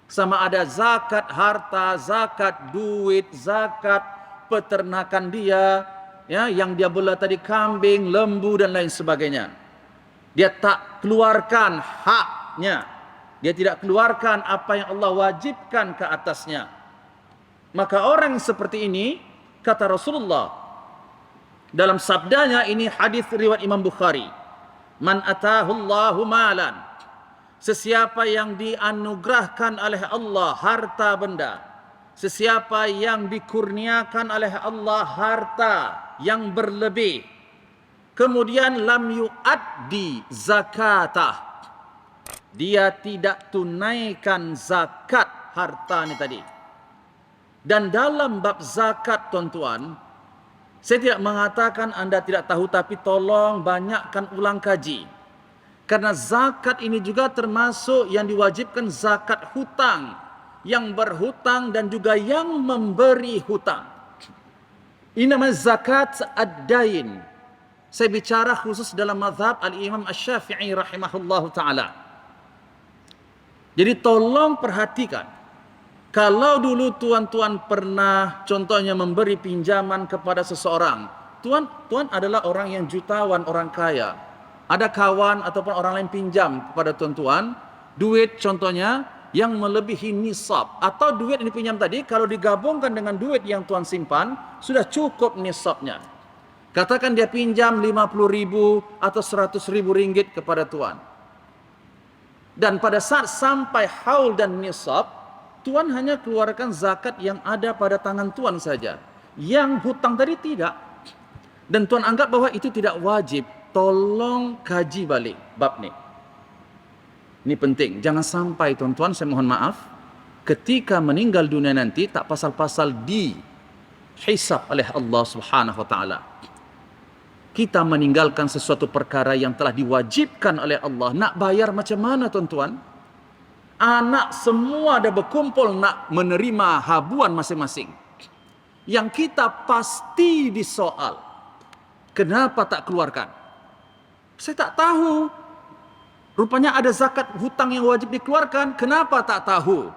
Sama ada zakat harta, zakat duit, zakat peternakan dia, ya, yang dia bela tadi kambing, lembu dan lain sebagainya. Dia tak keluarkan haknya. Dia tidak keluarkan apa yang Allah wajibkan ke atasnya. Maka orang seperti ini, kata Rasulullah dalam sabdanya, ini hadis riwayat Imam Bukhari, man atahullahu malan, sesiapa yang dianugerahkan oleh Allah harta benda, sesiapa yang dikurniakan oleh Allah harta yang berlebih, Kemudian lam yuaddi zakatah. Dia tidak tunaikan zakat harta ni tadi. Dan dalam bab zakat tuan-tuan, saya tidak mengatakan anda tidak tahu, tapi tolong banyakkan ulang kaji. Karena zakat ini juga termasuk yang diwajibkan zakat hutang, yang berhutang dan juga yang memberi hutang. Ini namanya zakat ad-dain. Saya bicara khusus dalam mazhab al-Imam Asy-Syafi'i rahimahullahu ta'ala. Jadi tolong perhatikan. Kalau dulu tuan-tuan pernah contohnya memberi pinjaman kepada seseorang. Tuan adalah orang yang jutawan, orang kaya. Ada kawan ataupun orang lain pinjam kepada tuan-tuan. Duit contohnya yang melebihi nisab. Atau duit yang dipinjam tadi kalau digabungkan dengan duit yang tuan simpan, sudah cukup nisabnya. Katakan dia pinjam 50.000 atau 100.000 ringgit kepada tuan. Dan pada saat sampai haul dan nisab, tuan hanya keluarkan zakat yang ada pada tangan tuan saja. Yang hutang tadi tidak. Dan tuan anggap bahwa itu tidak wajib. Tolong kaji balik bab ni. Ini penting. Jangan sampai tuan-tuan, saya mohon maaf, ketika meninggal dunia nanti tak pasal-pasal dihisab oleh Allah Subhanahu wa taala. Kita meninggalkan sesuatu perkara yang telah diwajibkan oleh Allah. Nak bayar macam mana tuan-tuan? Anak semua dah berkumpul nak menerima habuan masing-masing. Yang kita pasti disoal. Kenapa tak keluarkan? Saya tak tahu. Rupanya ada zakat hutang yang wajib dikeluarkan. Kenapa tak tahu?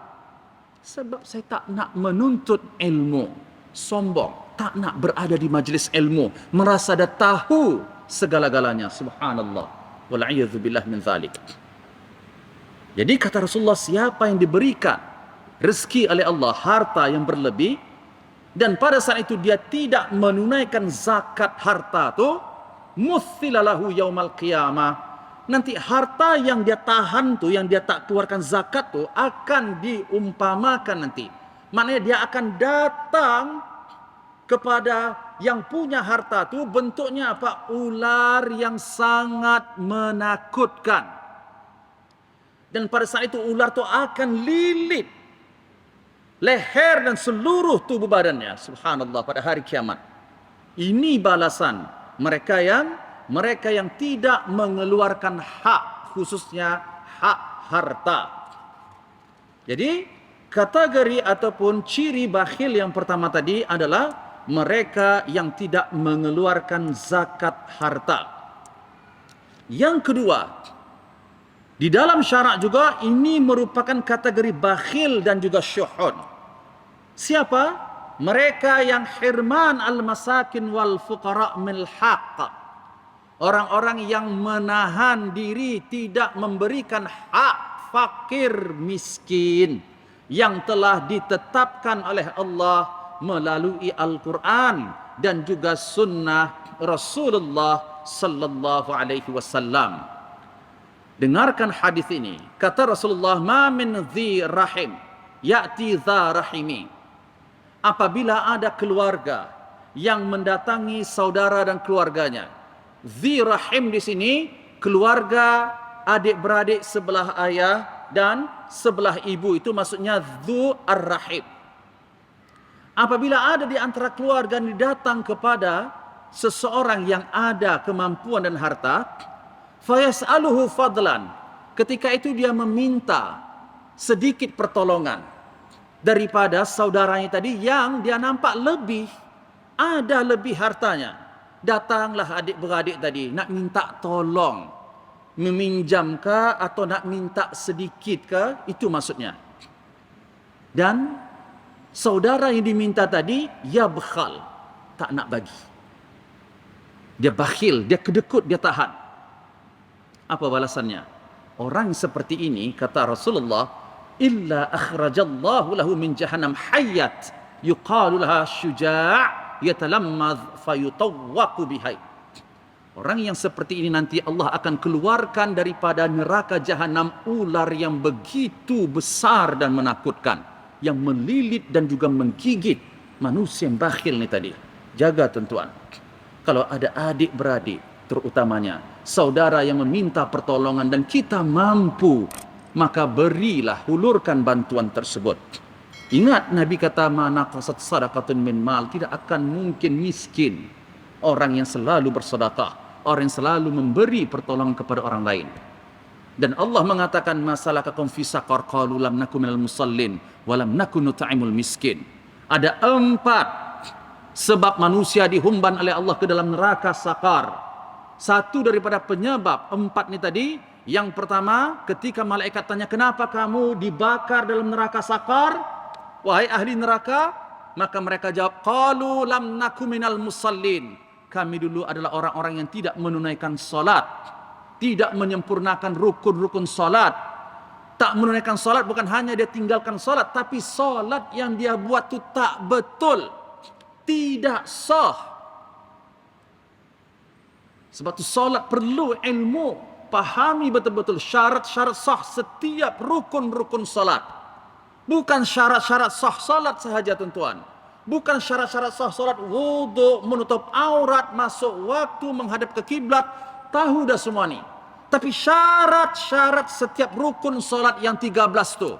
Sebab saya tak nak menuntut ilmu. Sombong. Tak nak berada di majlis ilmu, merasa dah tahu segala-galanya. Subhanallah. Wal'iyadzubillah min zalik. Jadi kata Rasulullah, siapa yang diberikan rezeki oleh Allah harta yang berlebih, dan pada saat itu dia tidak menunaikan zakat harta tu, muthila lahu yaumal qiyamah. Nanti harta yang dia tahan tu, yang dia tak keluarkan zakat tu, akan diumpamakan nanti. Maknanya dia akan datang kepada yang punya harta tu, bentuknya apa? Ular yang sangat menakutkan. Dan pada saat itu ular tu akan lilit leher dan seluruh tubuh badannya. Subhanallah, pada hari kiamat. Ini balasan mereka yang tidak mengeluarkan hak, khususnya hak harta. Jadi kategori ataupun ciri bakhil yang pertama tadi adalah mereka yang tidak mengeluarkan zakat harta. Yang kedua, di dalam syarak juga ini merupakan kategori bakhil dan juga syuhud. Siapa? Mereka yang hirman al-masakin wal fuqara mil haqq. Orang-orang yang menahan diri tidak memberikan hak fakir miskin yang telah ditetapkan oleh Allah melalui Al-Quran dan juga sunnah Rasulullah sallallahu alaihi wasallam. Dengarkan hadis ini. Kata Rasulullah, "Ma min dhi rahim ya'ti dha rahimi." Apabila ada keluarga yang mendatangi saudara dan keluarganya. Dhi rahim di sini keluarga adik-beradik sebelah ayah dan sebelah ibu, itu maksudnya dhu ar-rahim. Apabila ada di antara keluarga yang datang kepada seseorang yang ada kemampuan dan harta, fayas'aluhu fadlan, ketika itu dia meminta sedikit pertolongan daripada saudaranya tadi yang dia nampak ada lebih hartanya. Datanglah adik-beradik tadi nak minta tolong, meminjam ke atau nak minta sedikit ke, itu maksudnya. Dan saudara yang diminta tadi, ya bakhal, tak nak bagi. Dia bakhil, dia kedekut, dia tahan. Apa balasannya? Orang seperti ini, kata Rasulullah, illa akhrajallahu lahu min jahannam hayyat yuqalu laha syuja' yatalammaz fayutawwaqu bihai. Orang yang seperti ini nanti Allah akan keluarkan daripada neraka jahanam ular yang begitu besar dan menakutkan, yang melilit dan juga menggigit manusia yang bakhil ni tadi. Jaga tuan-tuan. Kalau ada adik-beradik terutamanya saudara yang meminta pertolongan dan kita mampu, maka berilah, hulurkan bantuan tersebut. Ingat Nabi kata, mana qasat sadaqatun min mal, tidak akan mungkin miskin orang yang selalu bersedekah, orang yang selalu memberi pertolongan kepada orang lain. Dan Allah mengatakan, masalakakum fi saqar, qalu lam nakum minal musallin wa lam nakun nut'imul miskin. Ada 4 sebab manusia dihumban oleh Allah ke dalam neraka sakar. Satu daripada penyebab 4 ni tadi, yang pertama ketika malaikat tanya, kenapa kamu dibakar dalam neraka sakar wahai ahli neraka? Maka mereka jawab, qalu lam nakum minal musallin, kami dulu adalah orang-orang yang tidak menunaikan salat, tidak menyempurnakan rukun-rukun salat. Tak menunaikan salat bukan hanya dia tinggalkan salat, tapi salat yang dia buat tu tak betul, tidak sah. Sebab tu salat perlu ilmu, pahami betul-betul syarat-syarat sah setiap rukun-rukun salat. Bukan syarat-syarat sah salat sahaja tuan-tuan. Bukan syarat-syarat sah salat, wudu, menutup aurat, masuk waktu, menghadap ke kiblat, tahu dah semua ni. Tapi syarat-syarat setiap rukun salat yang 13 tu.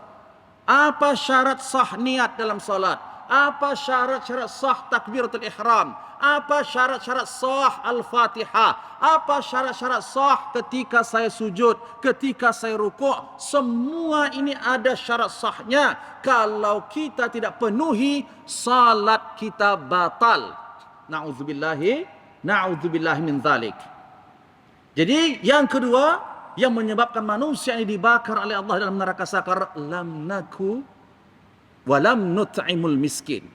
Apa syarat sah niat dalam salat? Apa syarat-syarat sah takbiratul ihram? Apa syarat-syarat sah al-Fatihah? Apa syarat-syarat sah ketika saya sujud, ketika saya rukuk? Semua ini ada syarat sahnya. Kalau kita tidak penuhi, salat kita batal. Na'udzubillahi min dzalik. Jadi yang kedua yang menyebabkan manusia ini dibakar oleh Allah dalam neraka sakar, lam naku walam nut'imul miskin.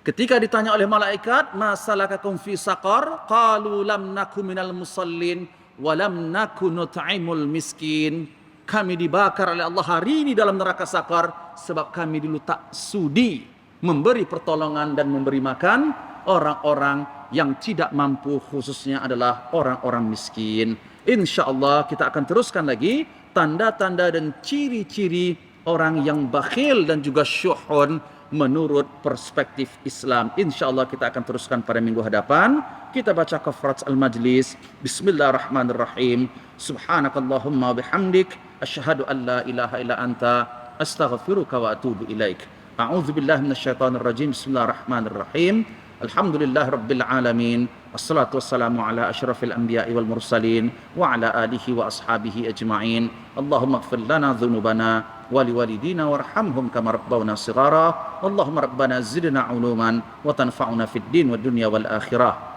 Ketika ditanya oleh malaikat, masalakakum fi saqar, qalu lam naku minal musallin walam naku nut'imul miskin. Kami dibakar oleh Allah hari ini dalam neraka sakar sebab kami dulu tak sudi memberi pertolongan dan memberi makan orang-orang yang tidak mampu, khususnya adalah orang-orang miskin. InsyaAllah kita akan teruskan lagi tanda-tanda dan ciri-ciri orang yang bakhil dan juga syuhun menurut perspektif Islam. InsyaAllah kita akan teruskan pada minggu hadapan. Kita baca kafarat al-majlis. Bismillahirrahmanirrahim. Subhanakallahumma bihamdik, asyhadu an la ilaha illa anta, astaghfiruka wa atubu ilaik. A'udzubillahi minasyaitonir rajim. Bismillahirrahmanirrahim. Alhamdulillah rabbil alamin. Wassalatu wassalamu ala asyrafil anbiya'i wal mursalin wa ala alihi wa ashabihi ajma'in. Allahumma ighfir lana dhunubana wa liwalidina warhamhum kama rabbawna shighara. Allahumma rabbana zidna 'uluman wa tanfa'una fid din wad dunya wal akhirah.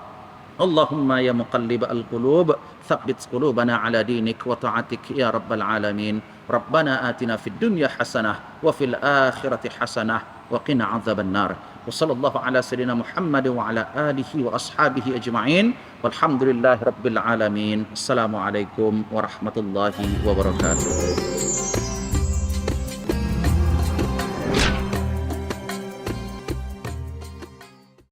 Allahumma ya muqallib al-qulub thabbit qulubana ala dinik wa ta'atik ya rabbal alamin. Rabbana atina fid dunya hasanah wa fil akhirati hasanah wa qina 'adzaban nar. Wa sallallahu ala sayyidina Muhammad wa ala alihi wa ashabihi ajma'in. Walhamdulillahi rabbil alamin. Assalamualaikum warahmatullahi wabarakatuh.